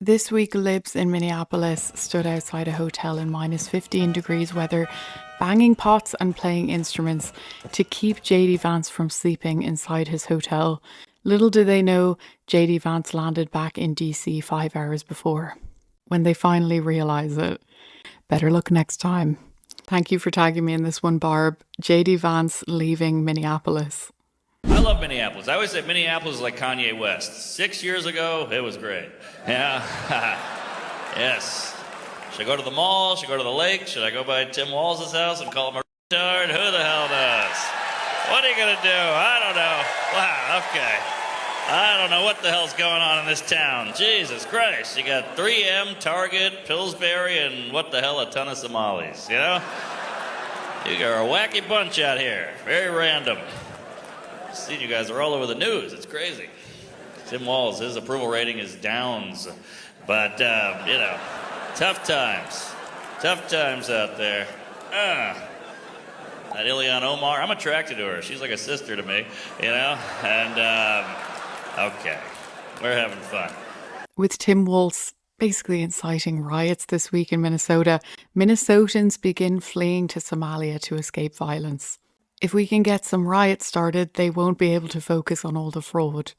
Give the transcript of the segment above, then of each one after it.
This week, libs in Minneapolis stood outside a hotel in minus 15 degrees weather, banging pots and playing instruments to keep JD Vance from sleeping inside his hotel. Little do they know, JD Vance landed back in DC 5 hours before. When they finally realise it. Better luck next time. Thank you for tagging me in this one, Barb. JD Vance leaving Minneapolis. I love Minneapolis. I always say Minneapolis is like Kanye West. 6 years ago, it was great. Yeah. Yes. Should I go to the mall? Should I go to the lake? Should I go by Tim Walz's house and call him a retard? Who the hell knows? What are you going to do? I don't know. Wow, okay. I don't know what the hell's going on in this town. Jesus Christ. You got 3M, Target, Pillsbury, and what the hell, a ton of Somalis, you know? You are a wacky bunch out here. Very random. See, you guys are all over the news. It's crazy. Tim Walz, his approval rating is downs. But, you know, tough times. Tough times out there. That Ilhan Omar, I'm attracted to her. She's like a sister to me, you know? And, okay, we're having fun. With Tim Walz basically inciting riots this week in Minnesota, Minnesotans begin fleeing to Somalia to escape violence. If we can get some riots started, they won't be able to focus on all the fraud.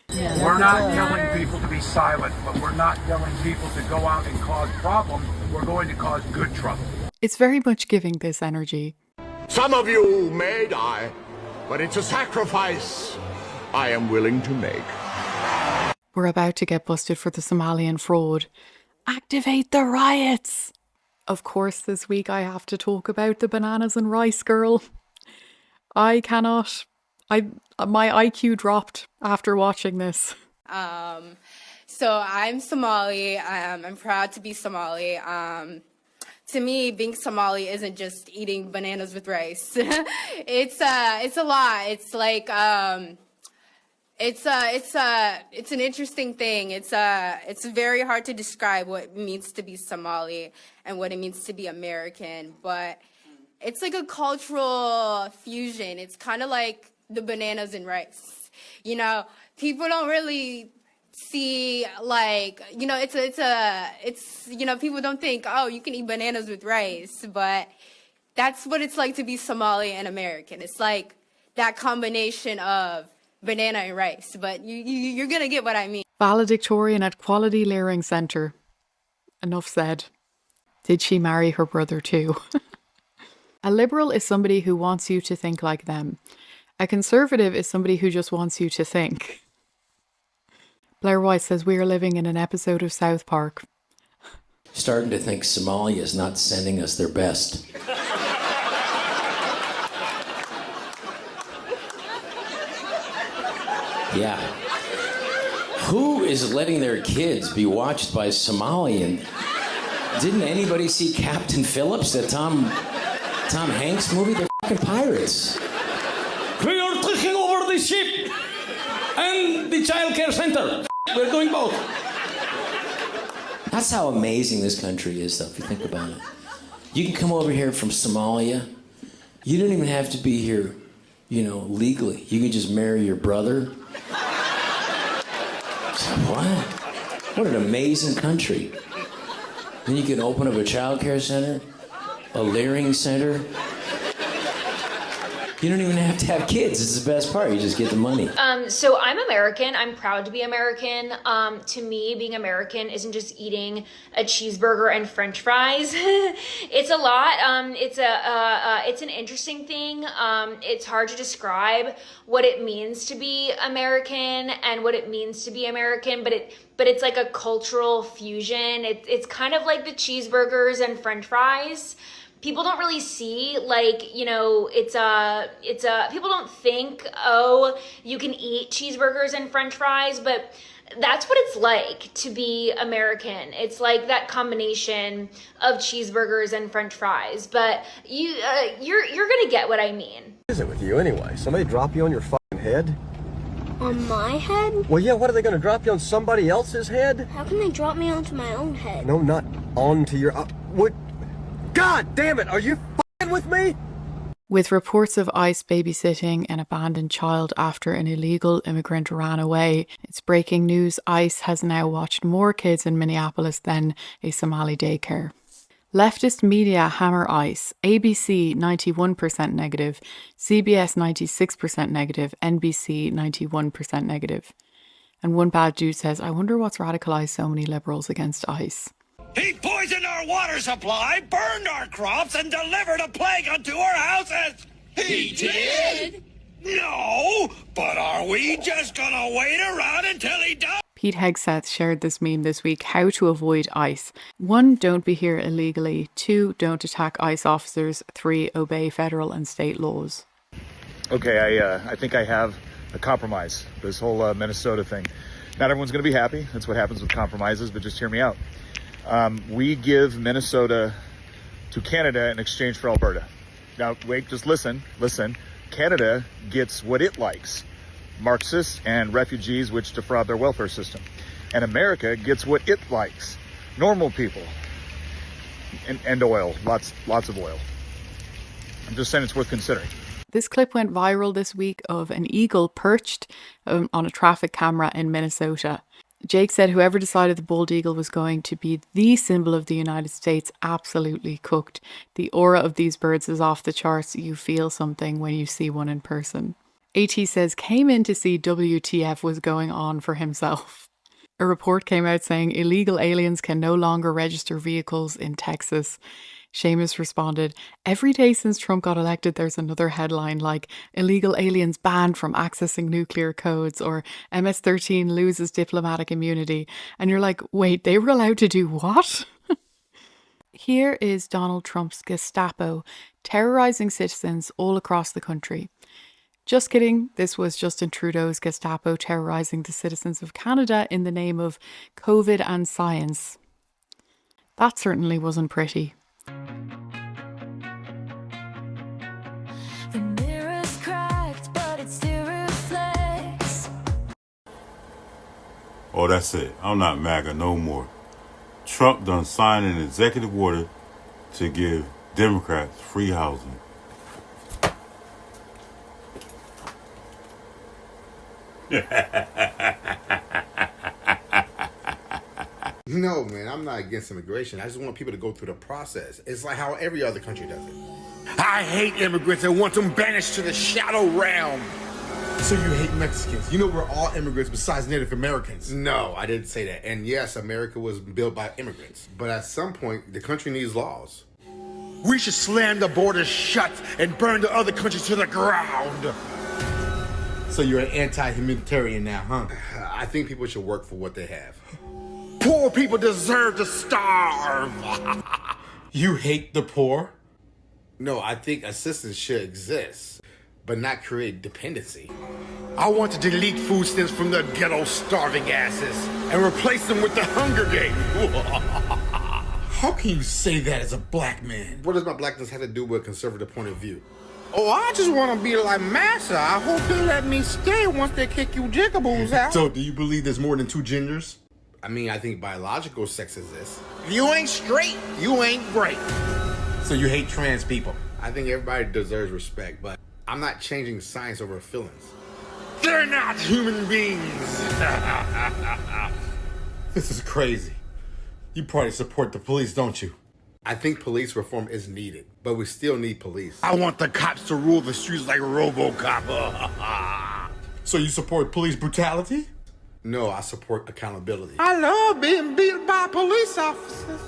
We're not telling people to be silent, but we're not telling people to go out and cause problems. We're going to cause good trouble. It's very much giving this energy. Some of you may die, but it's a sacrifice I am willing to make. We're about to get busted for the Somalian fraud. Activate the riots! Of course, this week I have to talk about the bananas and rice girl. I cannot. My IQ dropped after watching this. So I'm Somali. I'm proud to be Somali. To me, being Somali isn't just eating bananas with rice. It's a lot. It's like it's an interesting thing. It's very hard to describe what it means to be Somali and what it means to be American, but it's like a cultural fusion. It's kind of like the bananas and rice. You know, people don't really see, like, you know, it's you know, people don't think, oh, you can eat bananas with rice, but that's what it's like to be Somali and American. It's like that combination of banana and rice, but you're gonna get what I mean. Valedictorian at Quality Learning Centre. Enough said. Did she marry her brother too? A liberal is somebody who wants you to think like them. A conservative is somebody who just wants you to think. Blair White says we are living in an episode of South Park. Starting to think Somalia is not sending us their best. Yeah. Who is letting their kids be watched by Somalian? Didn't anybody see Captain Phillips, that Tom Hanks movie? They're fucking pirates. We are taking over the ship and the child care center. We're doing both. That's how amazing this country is, though, if you think about it. You can come over here from Somalia. You don't even have to be here, you know, legally. You can just marry your brother. What? What an amazing country. Then you can open up a child care center, a Learning Center. You don't even have to have kids. It's the best part. You just get the money. So I'm American. I'm proud to be American. To me, being American isn't just eating a cheeseburger and French fries. It's a lot. It's an interesting thing. It's hard to describe what it means to be American and what it means to be American, but it's like a cultural fusion. It's kind of like the cheeseburgers and French fries. People don't really see, like, you know, people don't think, oh, you can eat cheeseburgers and French fries, but that's what it's like to be American. It's like that combination of cheeseburgers and French fries, but you're gonna get what I mean. What is it with you anyway? Somebody drop you on your fucking head? On my head? Well, yeah, what are they gonna drop you on somebody else's head? How can they drop me onto my own head? No, not onto your, what? God damn it, are you f***ing with me? With reports of ICE babysitting an abandoned child after an illegal immigrant ran away, it's breaking news. ICE has now watched more kids in Minneapolis than a Somali daycare. Leftist media hammer ICE. ABC 91% negative, CBS 96% negative, NBC 91% negative. And one bad dude says, I wonder what's radicalised so many liberals against ICE. He poisoned our water supply, burned our crops, and delivered a plague unto our houses! He did? No, but are we just gonna wait around until he does? Pete Hegseth shared this meme this week, how to avoid ICE. 1, don't be here illegally. 2, don't attack ICE officers. 3, obey federal and state laws. Okay, I think I have a compromise, this whole Minnesota thing. Not everyone's going to be happy. That's what happens with compromises, but just hear me out. We give Minnesota to Canada in exchange for Alberta. Now, wait, just listen. Canada gets what it likes, Marxists and refugees which defraud their welfare system. And America gets what it likes, normal people and oil, lots of oil. I'm just saying it's worth considering. This clip went viral this week of an eagle perched on a traffic camera in Minnesota. Jake said whoever decided the bald eagle was going to be the symbol of the United States absolutely cooked. The aura of these birds is off the charts. You feel something when you see one in person. AT says came in to see WTF was going on for himself. A report came out saying illegal aliens can no longer register vehicles in Texas. Seamus responded, every day since Trump got elected, there's another headline like illegal aliens banned from accessing nuclear codes or MS-13 loses diplomatic immunity. And you're like, wait, they were allowed to do what? Here is Donald Trump's Gestapo terrorizing citizens all across the country. Just kidding. This was Justin Trudeau's Gestapo terrorizing the citizens of Canada in the name of COVID and science. That certainly wasn't pretty. The mirror's cracked, but it still reflects. Oh, that's it. I'm not MAGA no more. Trump done signed an executive order to give Democrats free housing. No, man, I'm not against immigration. I just want people to go through the process. It's like how every other country does it. I hate immigrants and want them banished to the shadow realm. So you hate Mexicans? You know we're all immigrants besides Native Americans. No, I didn't say that. And yes, America was built by immigrants. But at some point, the country needs laws. We should slam the borders shut and burn the other countries to the ground. So you're an anti-humanitarian now, huh? I think people should work for what they have. Poor people deserve to starve. You hate the poor? No, I think assistance should exist, but not create dependency. I want to delete food stamps from the ghetto starving asses and replace them with the Hunger Games. How can you say that as a black man? What does my blackness have to do with a conservative point of view? Oh, I just want to be like Massa. I hope they let me stay once they kick you jiggaboos out. So, do you believe there's more than two genders? I mean, I think biological sex exists. If you ain't straight, you ain't great. So you hate trans people? I think everybody deserves respect, but I'm not changing science over feelings. They're not human beings. This is crazy. You probably support the police, don't you? I think police reform is needed, but we still need police. I want the cops to rule the streets like RoboCop. So you support police brutality? No, I support accountability. I love being beat by police officers.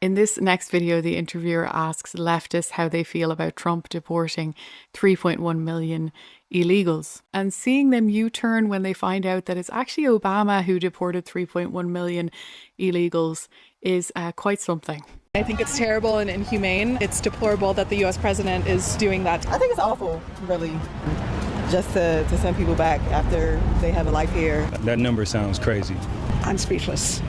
In this next video, the interviewer asks leftists how they feel about Trump deporting 3.1 million illegals and seeing them U-turn when they find out that it's actually Obama who deported 3.1 million illegals is quite something. I think it's terrible and inhumane. It's deplorable that the U.S. president is doing that. I think it's awful, really, just to send people back after they have a life here. That number sounds crazy. I'm speechless.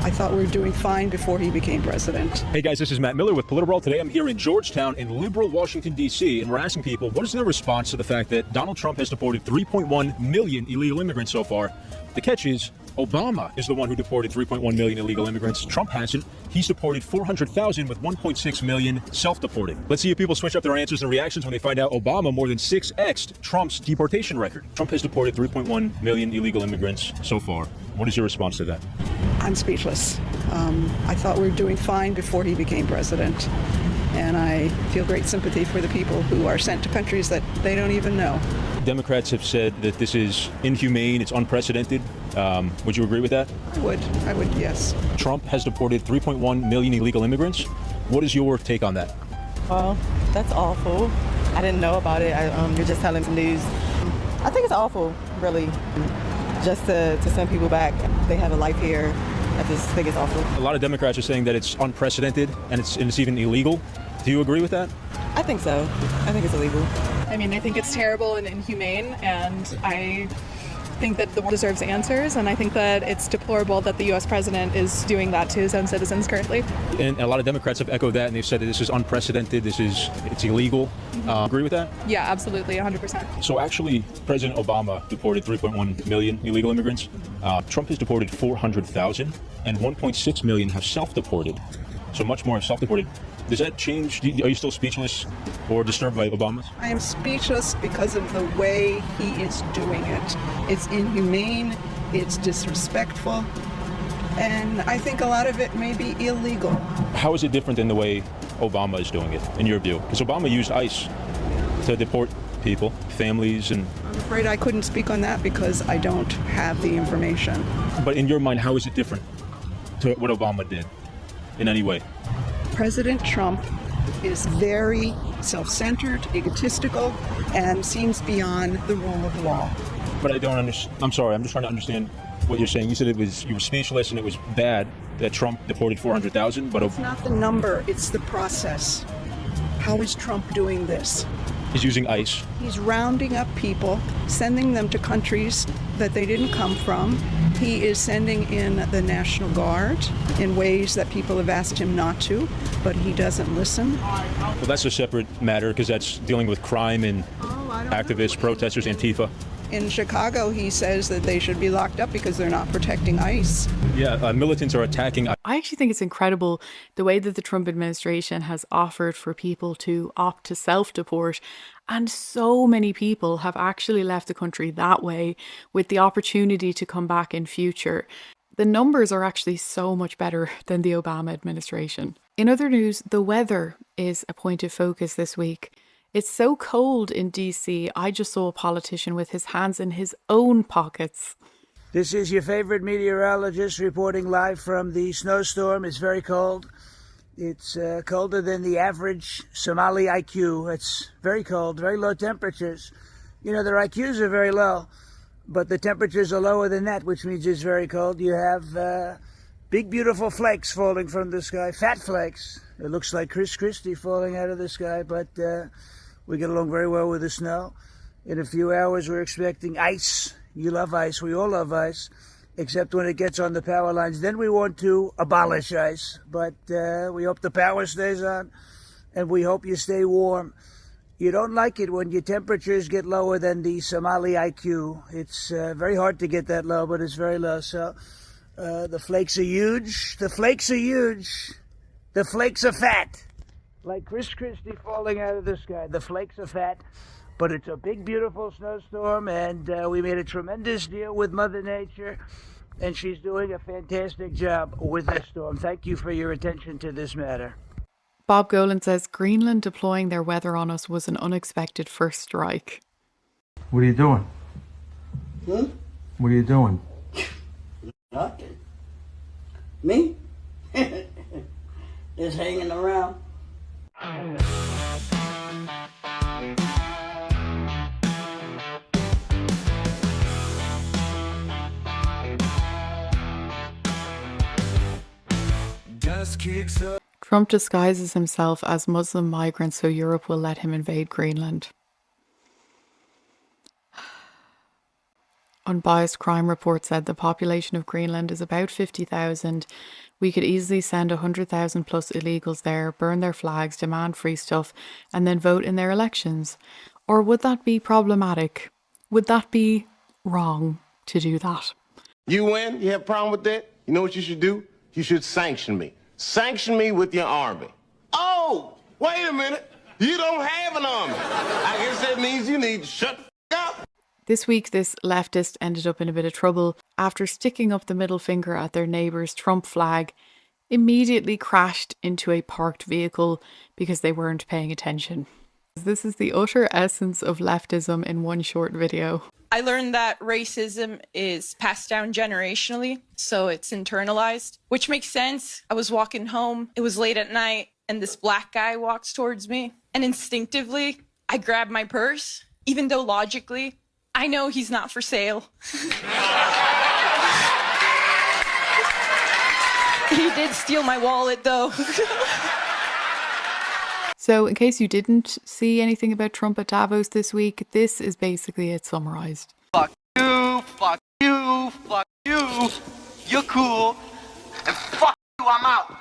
I thought we were doing fine before he became president. Hey guys, this is Matt Miller with Political. Today I'm here in Georgetown in liberal Washington, D.C., and we're asking people what is their response to the fact that Donald Trump has deported 3.1 million illegal immigrants so far. The catch is Obama is the one who deported 3.1 million illegal immigrants. Trump hasn't. He's deported 400,000 with 1.6 million self-deporting. Let's see if people switch up their answers and reactions when they find out Obama more than 6x'd Trump's deportation record. Trump has deported 3.1 million illegal immigrants so far. What is your response to that? I'm speechless. I thought we were doing fine before he became president. And I feel great sympathy for the people who are sent to countries that they don't even know. Democrats have said that this is inhumane, it's unprecedented. Would you agree with that? I would, yes. Trump has deported 3.1 million illegal immigrants. What is your take on that? Well, that's awful. I didn't know about it. You're just telling the news. I think it's awful, really, just to send people back. They have a life here. I just think it's awful. A lot of Democrats are saying that it's unprecedented and it's even illegal. Do you agree with that? I think so. I think it's illegal. I mean, I think it's terrible and inhumane, and I think that the world deserves answers, and I think that it's deplorable that the U.S. president is doing that to his own citizens currently. And a lot of Democrats have echoed that, and they've said that this is unprecedented, it's illegal. Agree with that? Yeah, absolutely, 100%. So actually, President Obama deported 3.1 million illegal immigrants. Trump has deported 400,000, and 1.6 million have self-deported. So much more have self-deported. Does that change? Are you still speechless or disturbed by Obama's? I am speechless because of the way he is doing it. It's inhumane, it's disrespectful, and I think a lot of it may be illegal. How is it different than the way Obama is doing it, in your view? Because Obama used ICE to deport people, families, and... I'm afraid I couldn't speak on that because I don't have the information. But in your mind, how is it different to what Obama did in any way? President Trump is very self-centered, egotistical, and seems beyond the rule of law. But I don't understand. I'm sorry, I'm just trying to understand what you're saying. You said you were speechless and it was bad that Trump deported 400,000, but... It's not the number, it's the process. How is Trump doing this? He's using ICE. He's rounding up people, sending them to countries that they didn't come from. He is sending in the National Guard in ways that people have asked him not to, but he doesn't listen. Well, that's a separate matter because that's dealing with crime and activists, protesters, Antifa. In Chicago, he says that they should be locked up because they're not protecting ICE. Yeah, militants are attacking. I actually think it's incredible the way that the Trump administration has offered for people to opt to self-deport. And so many people have actually left the country that way with the opportunity to come back in future. The numbers are actually so much better than the Obama administration. In other news, the weather is a point of focus this week. It's so cold in DC, I just saw a politician with his hands in his own pockets. This is your favorite meteorologist reporting live from the snowstorm. It's very cold. It's colder than the average Somali IQ. It's very cold, very low temperatures. You know, their IQs are very low, but the temperatures are lower than that, which means it's very cold. You have big, beautiful flakes falling from the sky, fat flakes. It looks like Chris Christie falling out of the sky, but we get along very well with the snow. In a few hours, we're expecting ice. You love ice. We all love ice, except when it gets on the power lines. Then we want to abolish ice, but we hope the power stays on, and we hope you stay warm. You don't like it when your temperatures get lower than the Somali IQ. It's very hard to get that low, but it's very low. So the flakes are huge. The flakes are huge. The flakes are fat. Like Chris Christie falling out of the sky. The flakes are fat, but it's a big, beautiful snowstorm, and we made a tremendous deal with Mother Nature, and she's doing a fantastic job with this storm. Thank you for your attention to this matter. Bob Golan says Greenland deploying their weather on us was an unexpected first strike. What are you doing? What are you doing? Nothing. Me? Just hanging around. Trump disguises himself as Muslim migrant so Europe will let him invade Greenland. Unbiased Crime Report said the population of Greenland is about 50,000. We could easily send 100,000 plus illegals there, burn their flags, demand free stuff, and then vote in their elections. Or would that be problematic? Would that be wrong to do that? You win? You have a problem with that? You know what you should do? You should sanction me. Sanction me with your army. Oh, wait a minute. You don't have an army. I guess that means you need to shut the f*** up. This week, this leftist ended up in a bit of trouble after sticking up the middle finger at their neighbour's Trump flag, immediately crashed into a parked vehicle because they weren't paying attention. This is the utter essence of leftism in one short video. I learned that racism is passed down generationally, so it's internalized, which makes sense. I was walking home, it was late at night, and this black guy walks towards me, and instinctively, I grab my purse, even though logically, I know he's not for sale. He did steal my wallet, though. So in case you didn't see anything about Trump at Davos this week, this is basically it summarised. Fuck you, fuck you, fuck you. You're cool. And fuck you, I'm out.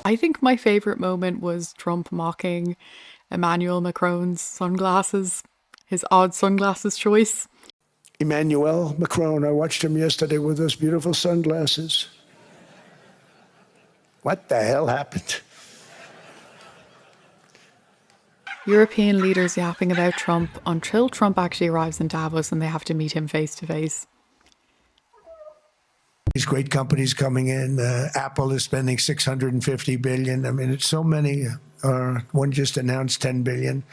I think my favourite moment was Trump mocking Emmanuel Macron's sunglasses, his odd sunglasses choice. Emmanuel Macron, I watched him yesterday with those beautiful sunglasses. What the hell happened? European leaders yapping about Trump until Trump actually arrives in Davos and they have to meet him face to face. These great companies coming in. Apple is spending $650 billion. I mean, it's so many. One just announced $10 billion.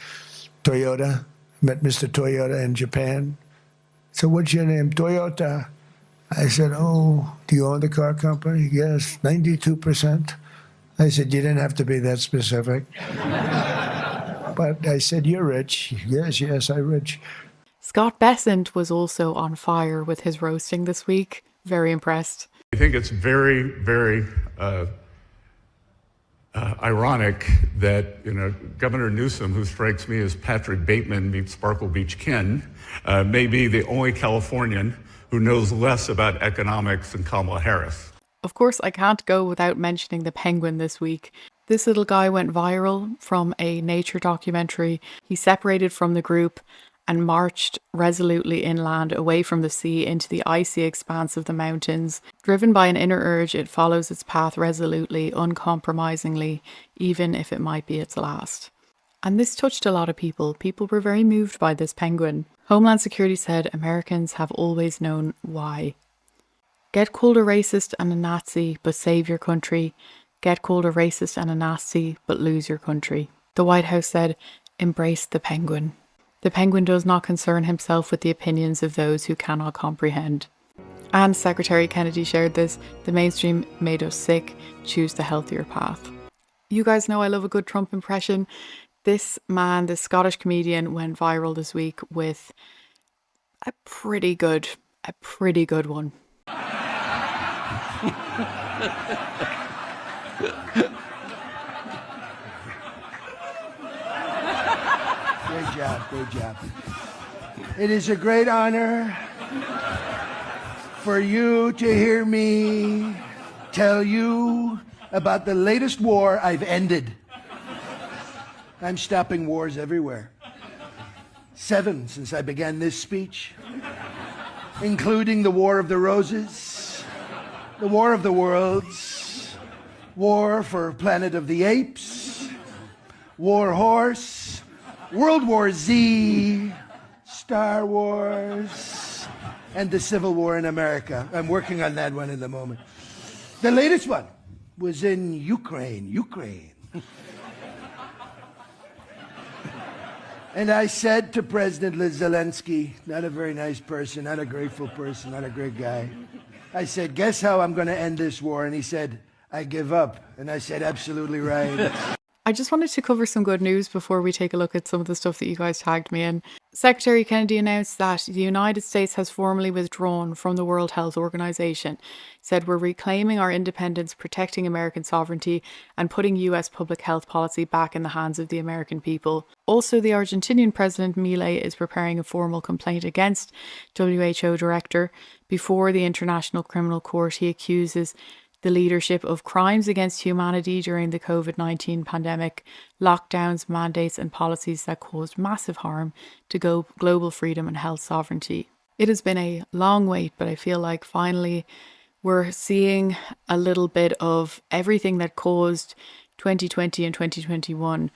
Toyota. Met Mr. Toyota in Japan. So what's your name? Toyota. I said, oh, do you own the car company? Yes, 92%. I said, you didn't have to be that specific. But I said, you're rich. Yes, I'm rich. Scott Bessent was also on fire with his roasting this week. Very impressed. I think it's very, very ironic that, Governor Newsom, who strikes me as Patrick Bateman meets Sparkle Beach Ken, may be the only Californian who knows less about economics than Kamala Harris. Of course, I can't go without mentioning the penguin this week. This little guy went viral from a nature documentary. He separated from the group and marched resolutely inland away from the sea into the icy expanse of the mountains. Driven by an inner urge, it follows its path resolutely, uncompromisingly, even if it might be its last. And this touched a lot of people. People were very moved by this penguin. Homeland Security said Americans have always known why. Get called a racist and a Nazi, but save your country. Get called a racist and a Nazi, but lose your country. The White House said, embrace the penguin. The penguin does not concern himself with the opinions of those who cannot comprehend. And Secretary Kennedy shared this, the mainstream made us sick, choose the healthier path. You guys know I love a good Trump impression. This man, this Scottish comedian, went viral this week with a pretty good one. Great job. It is a great honor for you to hear me tell you about the latest war I've ended. I'm stopping wars everywhere. 7 since I began this speech, including the War of the Roses, the War of the Worlds, War for Planet of the Apes, War Horse, World War Z, Star Wars, and the Civil War in America. I'm working on that one at the moment. The latest one was in Ukraine. And I said to President Zelensky, not a very nice person, not a grateful person, not a great guy. I said, guess how I'm going to end this war? And he said, I give up. And I said, absolutely right. I just wanted to cover some good news before we take a look at some of the stuff that you guys tagged me in. Secretary Kennedy announced that the United States has formally withdrawn from the World Health Organization. Said we're reclaiming our independence, protecting American sovereignty, and putting US public health policy back in the hands of the American people. Also, the Argentinian President Milei is preparing a formal complaint against WHO director. Before the International Criminal Court, he accuses the leadership of crimes against humanity during the COVID-19 pandemic, lockdowns, mandates and policies that caused massive harm to global freedom and health sovereignty. It has been a long wait, but I feel like finally we're seeing a little bit of everything that caused 2020 and 2021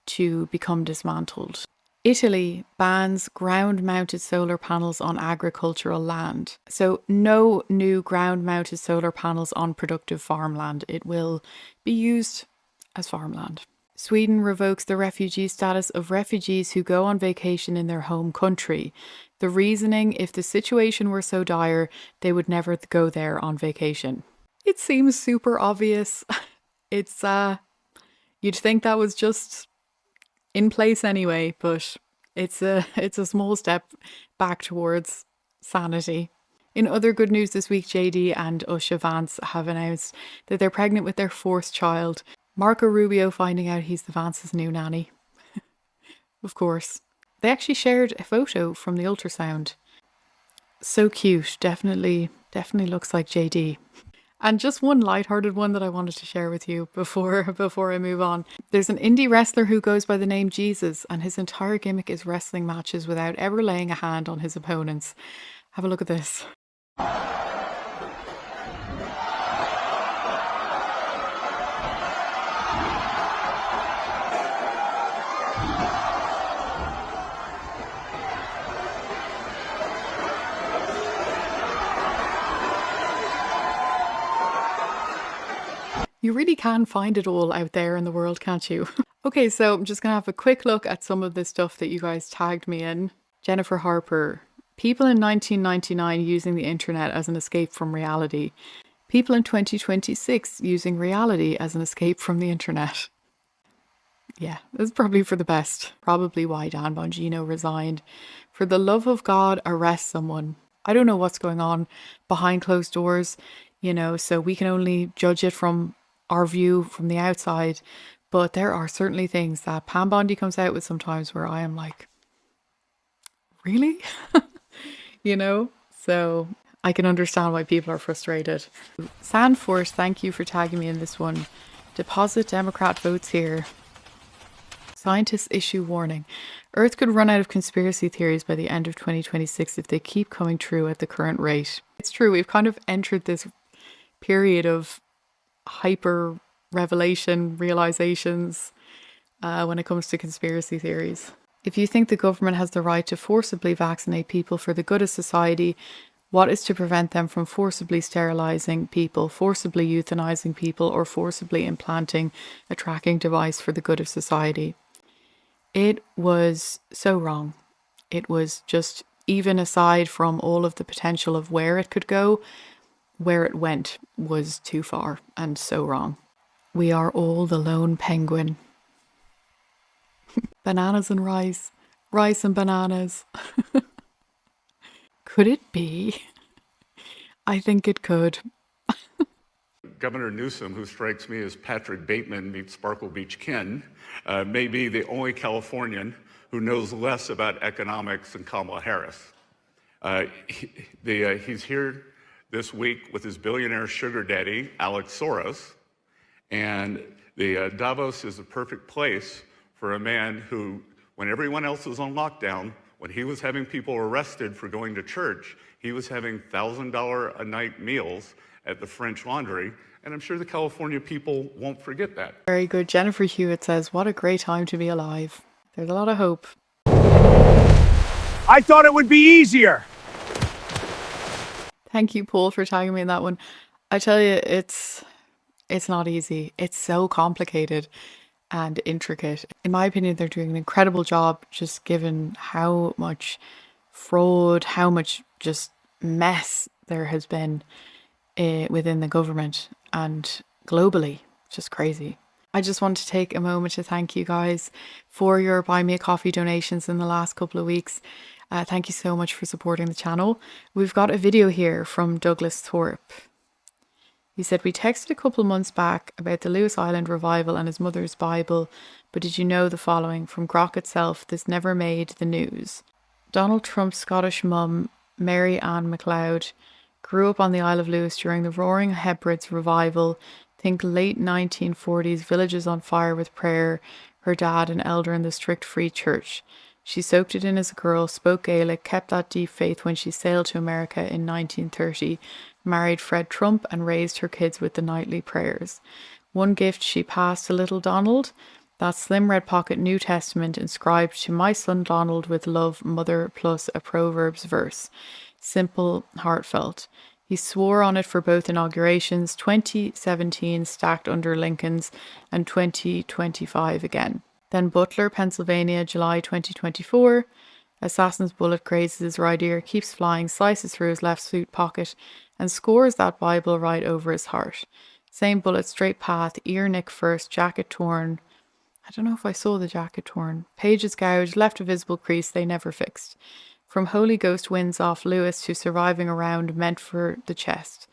to become dismantled. Italy bans ground-mounted solar panels on agricultural land. So no new ground-mounted solar panels on productive farmland. It will be used as farmland. Sweden revokes the refugee status of refugees who go on vacation in their home country. The reasoning, if the situation were so dire, they would never go there on vacation. It seems super obvious. It's, you'd think that was just in place anyway, but it's a small step back towards sanity. In other good news this week, JD and Usha Vance have announced that they're pregnant with their 4th child. Marco Rubio finding out he's the Vance's new nanny. Of course. They actually shared a photo from the ultrasound. So cute. Definitely looks like JD. And just one lighthearted one that I wanted to share with you before I move on. There's an indie wrestler who goes by the name Jesus, and his entire gimmick is wrestling matches without ever laying a hand on his opponents. Have a look at this. You really can find it all out there in the world, can't you? Okay, so I'm just going to have a quick look at some of the stuff that you guys tagged me in. Jennifer Harper. People in 1999 using the internet as an escape from reality. People in 2026 using reality as an escape from the internet. Yeah, it's probably for the best. Probably why Dan Bongino resigned. For the love of God, arrest someone. I don't know what's going on behind closed doors, you know, so we can only judge it from our view from the outside. But there are certainly things that Pam Bondi comes out with sometimes where I am like, really? You know? So I can understand why people are frustrated. Sandforce, thank you for tagging me in this one. Deposit Democrat votes here. Scientists issue warning. Earth could run out of conspiracy theories by the end of 2026 if they keep coming true at the current rate. It's true, we've kind of entered this period of hyper revelation, realizations when it comes to conspiracy theories. If you think the government has the right to forcibly vaccinate people for the good of society, what is to prevent them from forcibly sterilizing people, forcibly euthanizing people, or forcibly implanting a tracking device for the good of society? It was so wrong. It was just, even aside from all of the potential of where it could go, where it went was too far and so wrong. We are all the lone penguin. Bananas and rice. Rice and bananas. Could it be? I think it could. Governor Newsom, who strikes me as Patrick Bateman meets Sparkle Beach Ken, may be the only Californian who knows less about economics than Kamala Harris. He's here this week with his billionaire sugar daddy, Alex Soros, and the Davos is the perfect place for a man who, when everyone else was on lockdown, when he was having people arrested for going to church, he was having $1,000 a night meals at the French Laundry, and I'm sure the California people won't forget that. Very good. Jennifer Hewitt says, what a great time to be alive. There's a lot of hope. I thought it would be easier. Thank you, Paul, for tagging me in that one. I tell you, it's not easy. It's so complicated and intricate. In my opinion, they're doing an incredible job, just given how much fraud, how much just mess there has been within the government and globally. It's just crazy. I just want to take a moment to thank you guys for your Buy Me a Coffee donations in the last couple of weeks. Thank you so much for supporting the channel. We've got a video here from Douglas Thorpe. He said, we texted a couple months back about the Lewis Island revival and his mother's Bible, but did you know the following? From Grok itself, this never made the news. Donald Trump's Scottish mum, Mary Ann MacLeod, grew up on the Isle of Lewis during the Roaring Hebrides revival. Think late 1940s, villages on fire with prayer. Her dad, an elder in the strict Free Church. She soaked it in as a girl, spoke Gaelic, kept that deep faith when she sailed to America in 1930, married Fred Trump and raised her kids with the nightly prayers. One gift she passed to little Donald, that slim red pocket New Testament inscribed to my son Donald with love, mother, plus a Proverbs verse. Simple, heartfelt. He swore on it for both inaugurations, 2017 stacked under Lincoln's and 2025 again. Then Butler, Pennsylvania, July 2024. Assassin's bullet grazes his right ear, keeps flying, slices through his left suit pocket, and scores that Bible right over his heart. Same bullet, straight path, ear nick first, jacket torn. I don't know if I saw the jacket torn. Pages gouged, left a visible crease they never fixed. From Holy Ghost winds off Lewis to surviving around meant for the chest.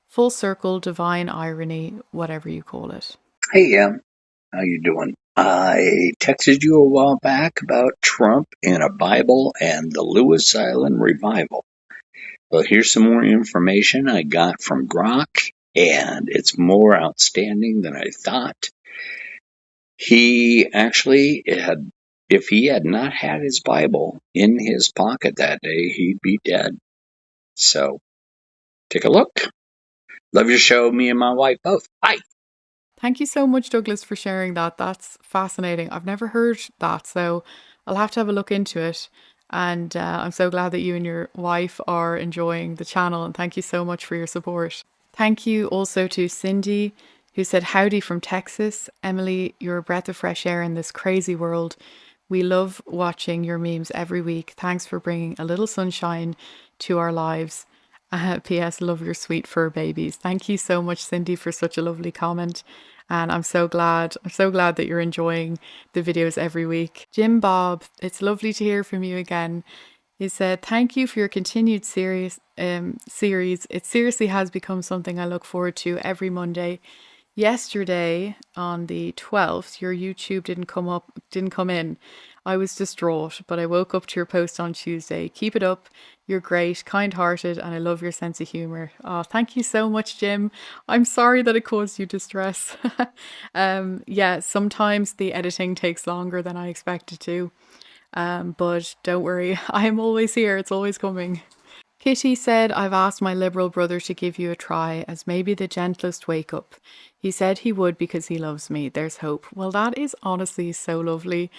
Full circle, divine irony, whatever you call it. Hey, how you doing? I texted you a while back about Trump and a Bible and the Lewis Island revival. Well, here's some more information I got from Grok, and it's more outstanding than I thought. He actually had, if he had not had his Bible in his pocket that day, he'd be dead. So, take a look. Love your show, me and my wife both. Bye. Thank you so much, Douglas, for sharing that. That's fascinating. I've never heard that, so I'll have to have a look into it. And I'm so glad that you and your wife are enjoying the channel, and thank you so much for your support. Thank you also to Cindy, who said, howdy from Texas. Emily, you're a breath of fresh air in this crazy world. We love watching your memes every week. Thanks for bringing a little sunshine to our lives. P.S. Love your sweet fur babies. Thank you so much, Cindy, for such a lovely comment. And I'm so glad that you're enjoying the videos every week. Jim Bob, it's lovely to hear from you again. He said, thank you for your continued series. It seriously has become something I look forward to every Monday. Yesterday, on the 12th, your YouTube didn't come in. I was distraught, but I woke up to your post on Tuesday. Keep it up. You're great, kind-hearted, and I love your sense of humor. Oh, thank you so much, Jim. I'm sorry that it caused you distress. Yeah, sometimes the editing takes longer than I expected to. But don't worry, I'm always here. It's always coming. Kitty said, I've asked my Liberal brother to give you a try as maybe the gentlest wake up. He said he would because he loves me. There's hope. Well, that is honestly so lovely.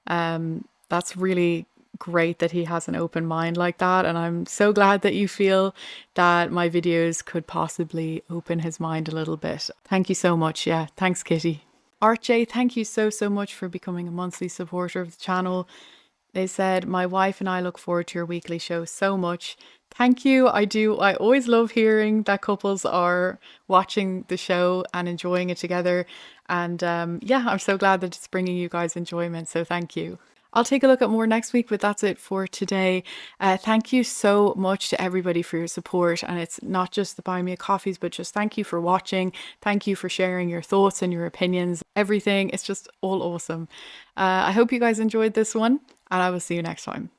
That's really great that he has an open mind like that, and I'm so glad that you feel that my videos could possibly open his mind a little bit. Thank you so much. Yeah, thanks, Kitty. Art J, thank you so much for becoming a monthly supporter of the channel. They said, my wife and I look forward to your weekly show so much. Thank you. I do. I always love hearing that couples are watching the show and enjoying it together. And yeah, I'm so glad that it's bringing you guys enjoyment. So thank you. I'll take a look at more next week, but that's it for today. Thank you so much to everybody for your support. And it's not just the Buy Me a Coffees, but just thank you for watching. Thank you for sharing your thoughts and your opinions, everything. It's just all awesome. I hope you guys enjoyed this one, and I will see you next time.